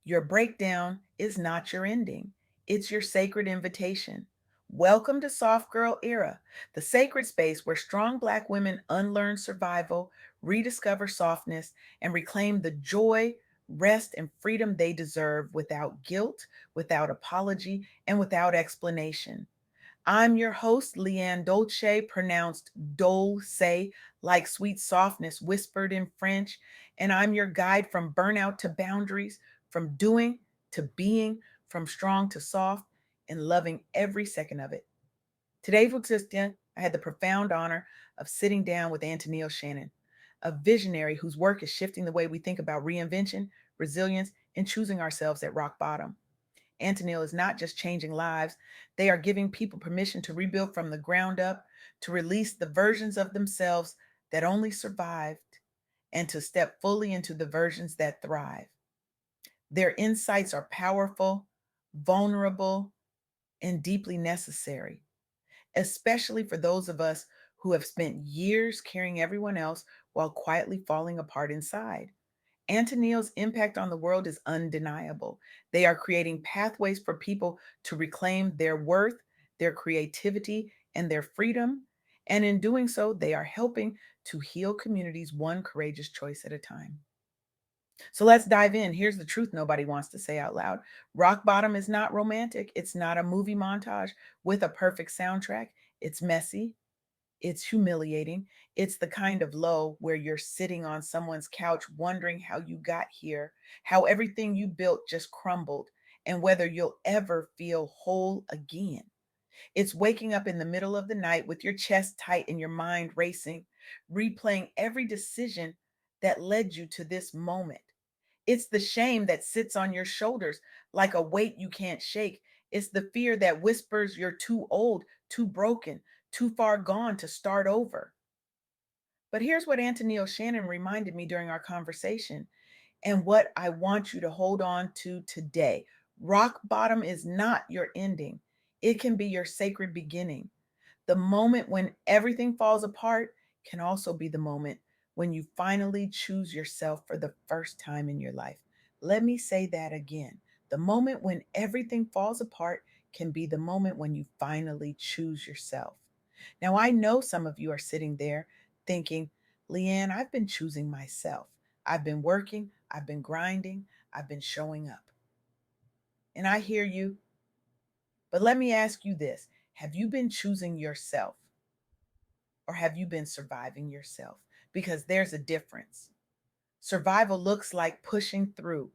Your breakdown is not your ending, it's your sacred invitation. Welcome to Soft Girl Era, the sacred space where strong Black women unlearn survival, rediscover softness, and reclaim the joy, rest, and freedom they deserve without guilt, without apology, and without explanation. I'm your host, LeAnne Dolce, pronounced Dolce, like sweet softness whispered in French. And I'm your guide from burnout to boundaries, from doing to being, from strong to soft, and loving every second of it. Today, for Christian, I had the profound honor of sitting down with Antoneal Shannon, a visionary whose work is shifting the way we think about reinvention, resilience, and choosing ourselves at rock bottom. Antoneal is not just changing lives, they are giving people permission to rebuild from the ground up, to release the versions of themselves that only survived, and to step fully into the versions that thrive. Their insights are powerful, vulnerable, and deeply necessary, especially for those of us who have spent years carrying everyone else while quietly falling apart inside. Antoneal's impact on the world is undeniable. They are creating pathways for people to reclaim their worth, their creativity, and their freedom. And in doing so, they are helping to heal communities one courageous choice at a time. So let's dive in. Here's the truth nobody wants to say out loud. Rock Bottom is not romantic, it's not a movie montage with a perfect soundtrack. It's messy, it's humiliating. It's the kind of low where you're sitting on someone's couch wondering how you got here, how everything you built just crumbled, and whether you'll ever feel whole again. It's waking up in the middle of the night with your chest tight and your mind racing, replaying every decision that led you to this moment. It's the shame that sits on your shoulders like a weight you can't shake. It's the fear that whispers you're too old, too broken, too far gone to start over. But here's what Antoneal Shannon reminded me during our conversation, and what I want you to hold on to today. Rock bottom is not your ending, it can be your sacred beginning. The moment when everything falls apart can also be the moment when you finally choose yourself for the first time in your life. Let me say that again. The moment when everything falls apart can be the moment when you finally choose yourself. Now, I know some of you are sitting there thinking, LeAnne, I've been choosing myself. I've been working, I've been grinding, I've been showing up. And I hear you, but let me ask you this. Have you been choosing yourself, or have you been surviving yourself? Because there's a difference. Survival looks like pushing through.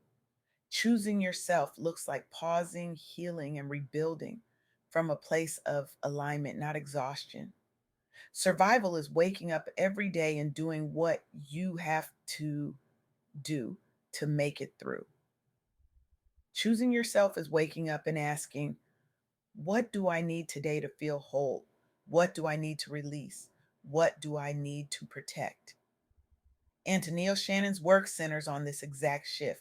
Choosing yourself looks like pausing, healing, and rebuilding from a place of alignment, not exhaustion. Survival is waking up every day and doing what you have to do to make it through. Choosing yourself is waking up and asking, what do I need today to feel whole? What do I need to release? What do I need to protect? Antoneal Shannon's work centers on this exact shift,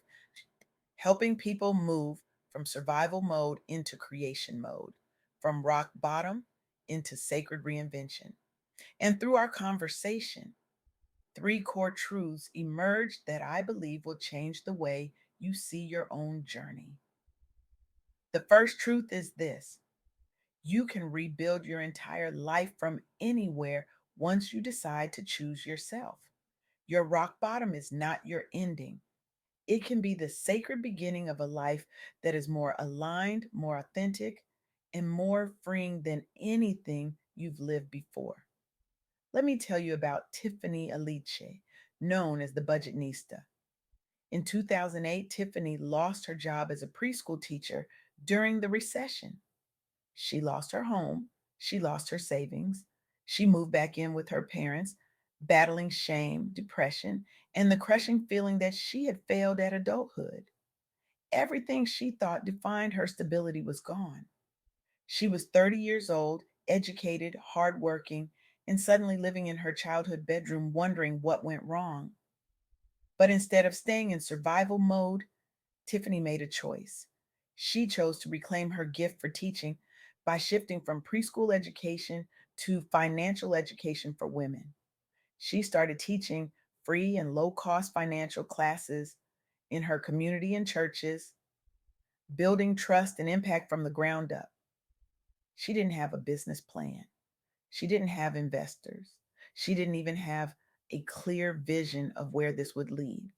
helping people move from survival mode into creation mode, from rock bottom into sacred reinvention. And through our conversation, three core truths emerged that I believe will change the way you see your own journey. The first truth is this: you can rebuild your entire life from anywhere once you decide to choose yourself. Your rock bottom is not your ending. It can be the sacred beginning of a life that is more aligned, more authentic, and more freeing than anything you've lived before. Let me tell you about Tiffany Aliche, known as the Budgetnista. In 2008, Tiffany lost her job as a preschool teacher during the recession. She lost her home, she lost her savings, she moved back in with her parents, battling shame, depression, and the crushing feeling that she had failed at adulthood. Everything she thought defined her stability was gone. She was 30 years old, educated, hardworking, and suddenly living in her childhood bedroom wondering what went wrong. But instead of staying in survival mode, Tiffany made a choice. She chose to reclaim her gift for teaching by shifting from preschool education to financial education for women. She started teaching free and low cost financial classes in her community and churches. building trust and impact from the ground up. She didn't have a business plan. She didn't have investors. She didn't even have a clear vision of where this would lead.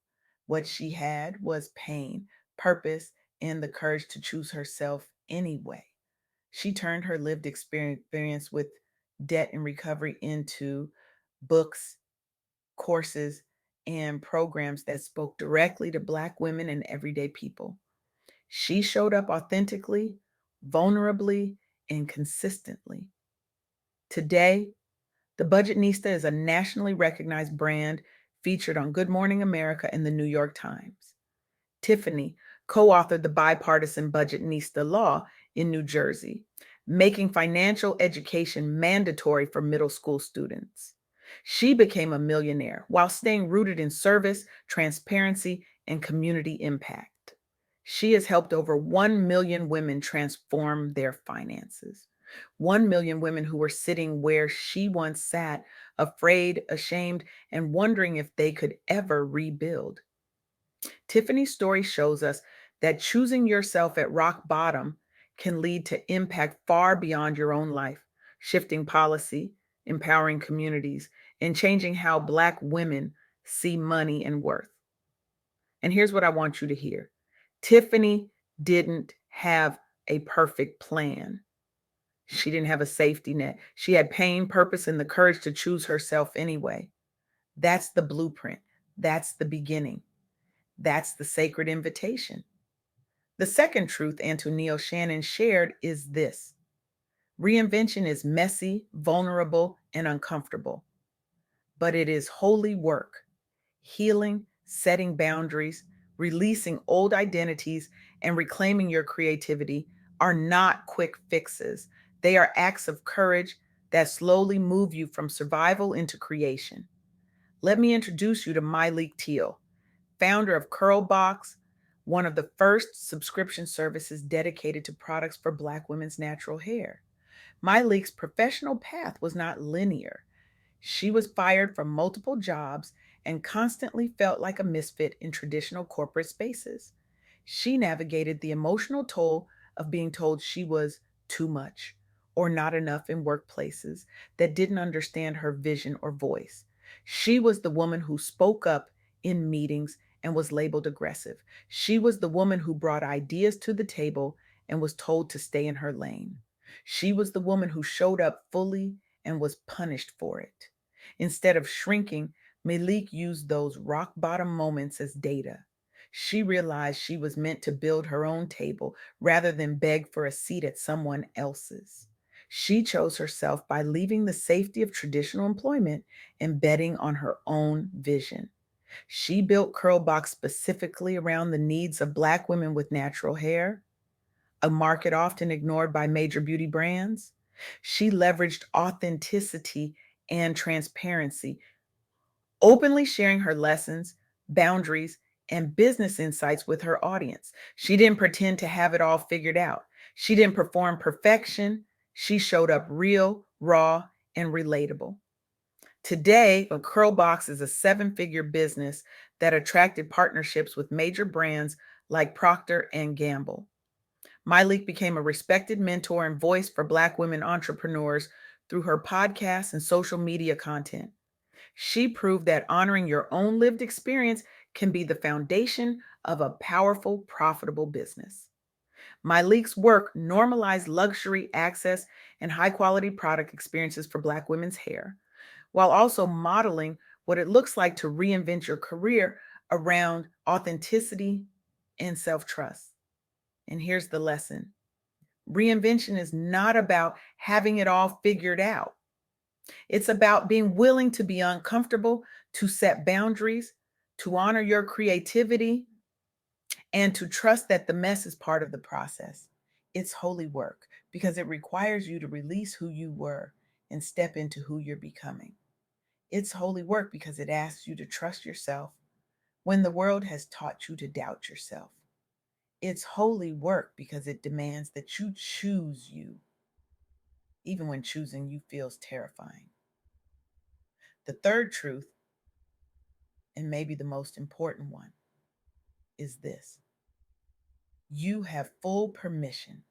What she had was pain, purpose, and the courage to choose herself anyway. She turned her lived experience with debt and recovery into books, courses, and programs that spoke directly to Black women and everyday people. She showed up authentically, vulnerably, and consistently. Today, the Budgetnista is a nationally recognized brand featured on Good Morning America and the New York Times. Tiffany co authored the bipartisan Budgetnista law in New Jersey, making financial education mandatory for middle school students. She became a millionaire while staying rooted in service, transparency, and community impact. She has helped over 1 million women transform their finances. 1 million women who were sitting where she once sat, afraid, ashamed, and wondering if they could ever rebuild. Tiffany's story shows us that choosing yourself at rock bottom can lead to impact far beyond your own life, shifting policy, empowering communities, and changing how Black women see money and worth. And here's what I want you to hear: Tiffany didn't have a perfect plan. She didn't have a safety net. She had pain, purpose, and the courage to choose herself anyway. That's the blueprint. That's the beginning. That's the sacred invitation. The second truth Antoneal Shannon shared is this: reinvention is messy, vulnerable, and uncomfortable, but it is holy work. Healing, setting boundaries, releasing old identities, and reclaiming your creativity are not quick fixes. They are acts of courage that slowly move you from survival into creation. Let me introduce you to Myleik Teal, founder of Curlbox, one of the first subscription services dedicated to products for Black women's natural hair. Myleik's professional path was not linear. She was fired from multiple jobs and constantly felt like a misfit in traditional corporate spaces. She navigated the emotional toll of being told she was too much or not enough in workplaces that didn't understand her vision or voice. She was the woman who spoke up in meetings and was labeled aggressive. She was the woman who brought ideas to the table and was told to stay in her lane. She was the woman who showed up fully and was punished for it. Instead of shrinking, Malik used those rock bottom moments as data. She realized she was meant to build her own table rather than beg for a seat at someone else's. She chose herself by leaving the safety of traditional employment and betting on her own vision. She built Curlbox specifically around the needs of Black women with natural hair, a market often ignored by major beauty brands. She leveraged authenticity and transparency, openly sharing her lessons, boundaries, and business insights with her audience. She didn't pretend to have it all figured out. She didn't perform perfection. She showed up real, raw, and relatable. Today, a Curlbox is a seven-figure business that attracted partnerships with major brands like Procter and Gamble. Myleik became a respected mentor and voice for Black women entrepreneurs through her podcasts and social media content. She proved that honoring your own lived experience can be the foundation of a powerful, profitable business. Myleik's work normalized luxury access and high quality product experiences for Black women's hair, while also modeling what it looks like to reinvent your career around authenticity and self trust. And here's the lesson: reinvention is not about having it all figured out. It's about being willing to be uncomfortable, to set boundaries, to honor your creativity, and to trust that the mess is part of the process. It's holy work because it requires you to release who you were and step into who you're becoming. It's holy work because it asks you to trust yourself when the world has taught you to doubt yourself. It's holy work because it demands that you choose you, even when choosing you feels terrifying. The third truth, and maybe the most important one, is this: You have full permission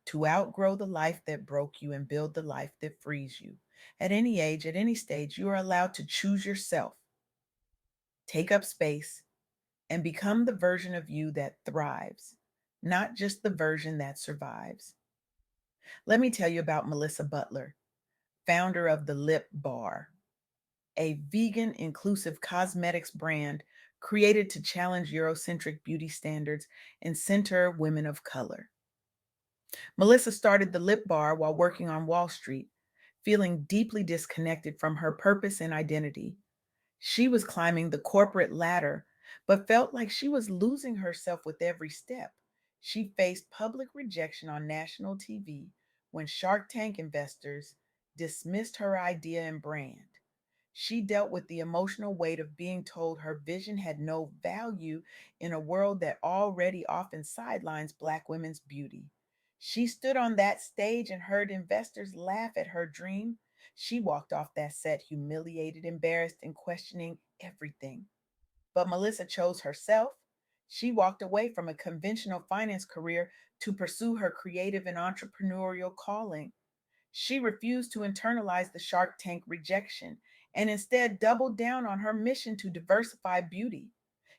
to outgrow the life that broke you and build the life that frees you. At any age, at any stage, you are allowed to choose yourself, take up space, and become the version of you that thrives, not just the version that survives. Let me tell you about Melissa Butler, founder of the Lip Bar, a vegan inclusive cosmetics brand created to challenge Eurocentric beauty standards and center women of color. Melissa started the Lip Bar while working on Wall Street, feeling deeply disconnected from her purpose and identity. She was climbing the corporate ladder, but felt like she was losing herself with every step. She faced public rejection on national TV when Shark Tank investors dismissed her idea and brand. She dealt with the emotional weight of being told her vision had no value in a world that already often sidelines Black women's beauty. She stood on that stage and heard investors laugh at her dream. She walked off that set humiliated, embarrassed, and questioning everything. But Melissa chose herself. She walked away from a conventional finance career to pursue her creative and entrepreneurial calling. She refused to internalize the Shark Tank rejection and instead doubled down on her mission to diversify beauty.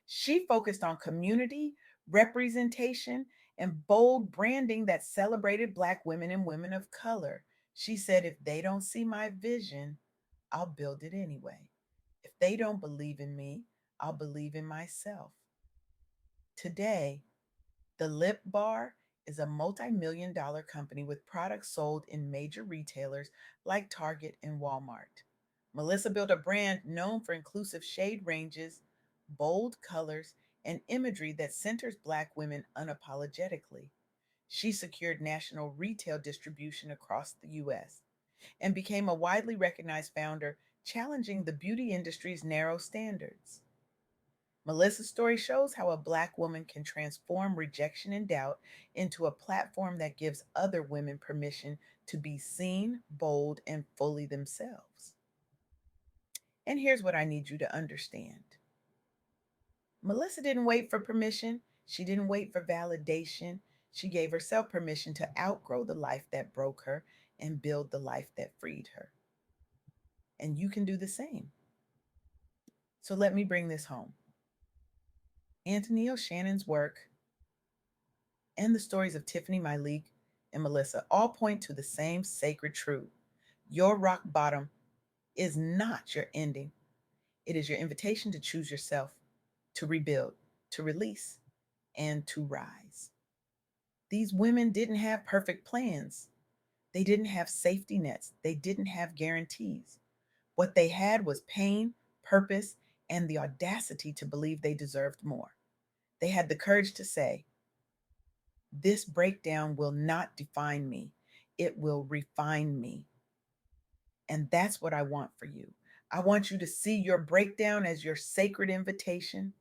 She focused on community, representation, and bold branding that celebrated Black women and women of color. She said, if they don't see my vision, I'll build it anyway. If they don't believe in me, I'll believe in myself. Today, the Lip Bar is a multi-million dollar company with products sold in major retailers like Target and Walmart. Melissa built a brand known for inclusive shade ranges, bold colors, and imagery that centers Black women unapologetically. She secured national retail distribution across the US and became a widely recognized founder, challenging the beauty industry's narrow standards. Melissa's story shows how a Black woman can transform rejection and doubt into a platform that gives other women permission to be seen, bold, and fully themselves. And here's what I need you to understand: Melissa didn't wait for permission, she didn't wait for validation. She gave herself permission to outgrow the life that broke her and build the life that freed her. And you can do the same. So let me bring this home. Antoneal Shannon's work and the stories of Tiffany, Myleik, and Melissa all point to the same sacred truth. Your rock bottom is not your ending, it is your invitation to choose yourself, to rebuild, to release, and to rise. These women didn't have perfect plans, they didn't have safety nets, they didn't have guarantees. What they had was pain, purpose, and the audacity to believe they deserved more. They had the courage to say, this breakdown will not define me, it will refine me. And that's what I want for you. I want you to see your breakdown as your sacred invitation.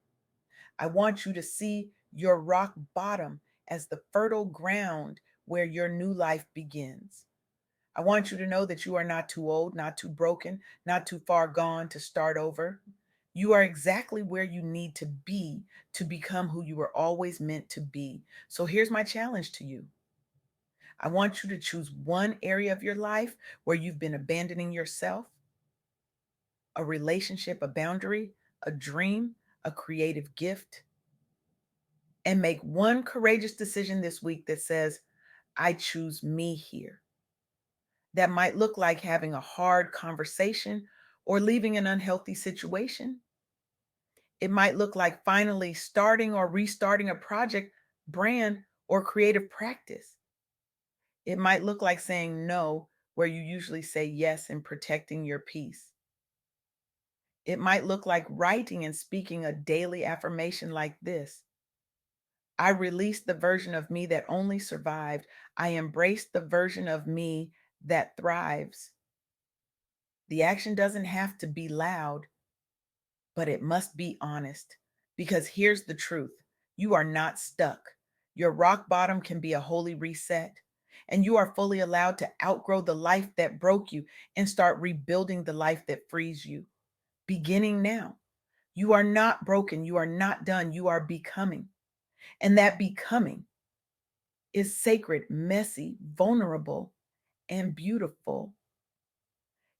I want you to see your rock bottom as the fertile ground where your new life begins. I want you to know that you are not too old, not too broken, not too far gone to start over. You are exactly where you need to be to become who you were always meant to be. So here's my challenge to you: I want you to choose one area of your life where you've been abandoning yourself, a relationship, a boundary, a dream, a creative gift, and make one courageous decision this week that says, I choose me here. That might look like having a hard conversation or leaving an unhealthy situation. It might look like finally starting or restarting a project, brand, or creative practice. It might look like saying no where you usually say yes and protecting your peace. It might look like writing and speaking a daily affirmation like this: I released the version of me that only survived. I embraced the version of me that thrives. The action doesn't have to be loud, but it must be honest. Because here's the truth: you are not stuck. Your rock bottom can be a holy reset, and you are fully allowed to outgrow the life that broke you and start rebuilding the life that frees you, beginning now. You are not broken. You are not done. You are becoming. And that becoming is sacred, messy, vulnerable, and beautiful.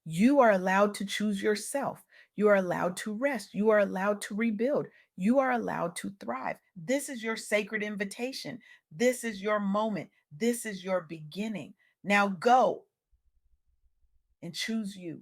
You are allowed to choose yourself. You are allowed to rest. You are allowed to rebuild. You are allowed to thrive. This is your sacred invitation. This is your moment. This is your beginning. Now go and choose you.